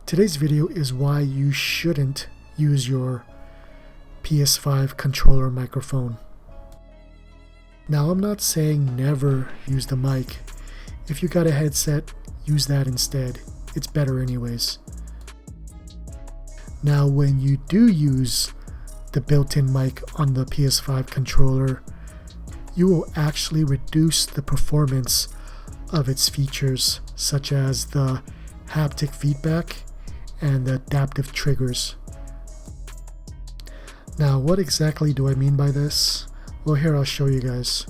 Today's video is why you shouldn't use your PS5 controller microphone. Now, I'm not saying never use the mic. If you got a headset, use that instead. It's better anyways. Now, when you do use the built-in mic on the PS5 controller, you will actually reduce the performance of its features, such as the haptic feedback and the adaptive triggers. Now, what exactly do I mean by this? Well, here I'll show you guys.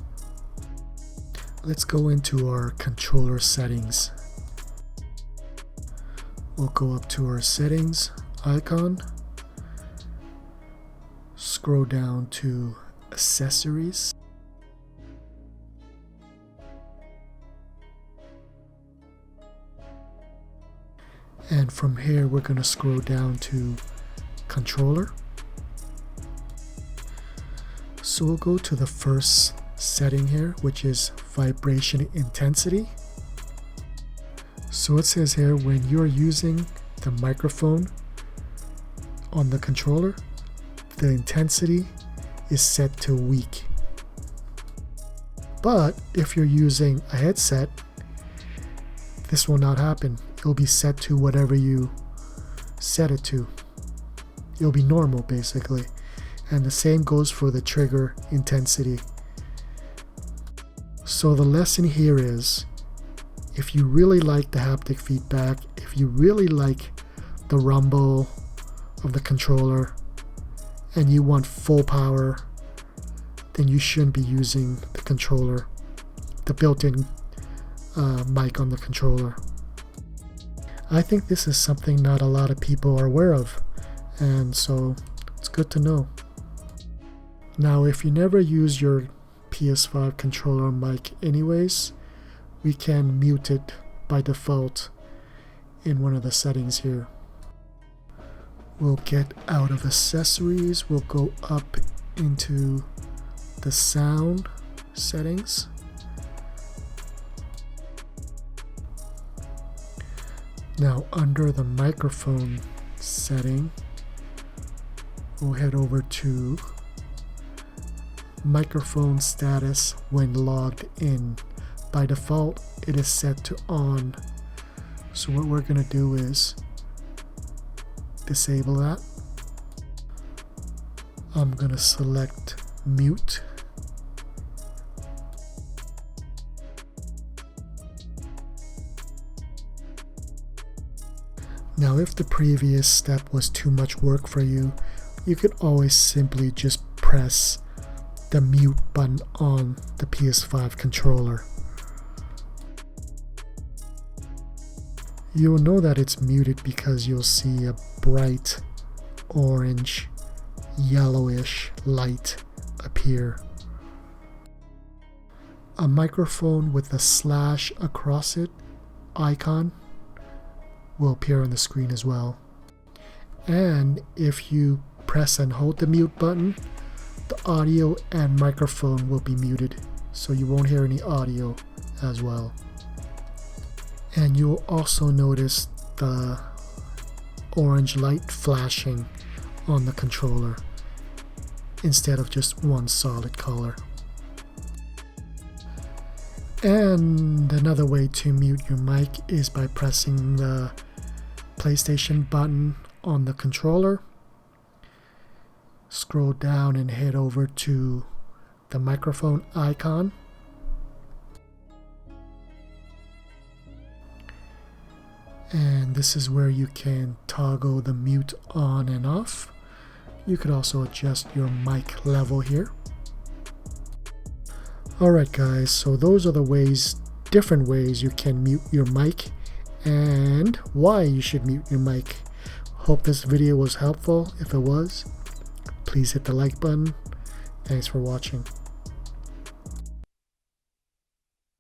Let's go into our controller settings. We'll go up to our settings icon, scroll down to accessories, and from here we're going to scroll down to controller. So we'll go to the first setting here, which is vibration intensity. So it says here, when you're using the microphone on the controller, the intensity is set to weak. But if you're using a headset, this will not happen. It'll be set to whatever you set it to. It'll be normal basically. And the same goes for the trigger intensity. So the lesson here is, if you really like the haptic feedback, if you really like the rumble of the controller, and you want full power, then you shouldn't be using the controller, the built-in mic on the controller. I think this is something not a lot of people are aware of, and so it's good to know. Now, if you never use your PS5 controller mic anyways, we can mute it by default in one of the settings here. We'll get out of accessories, we'll go up into the sound settings. Now, under the microphone setting, we'll head over to microphone status when logged in. By default, it is set to on. So what we're going to do is disable that. I'm going to select mute. Now, if the previous step was too much work for you, you could always simply just press the mute button on the PS5 controller. You'll know that it's muted because you'll see a bright orange, yellowish light appear. A microphone with a slash across it icon will appear on the screen as well. And if you press and hold the mute button, the audio and microphone will be muted, so you won't hear any audio as well. And you'll also notice the orange light flashing on the controller instead of just one solid color. And another way to mute your mic is by pressing the PlayStation button on the controller. Scroll down and head over to the microphone icon. And this is where you can toggle the mute on and off. You could also adjust your mic level here. Alright guys, so those are the different ways you can mute your mic and why you should mute your mic. Hope this video was helpful. If it was, please hit the like button. Thanks for watching.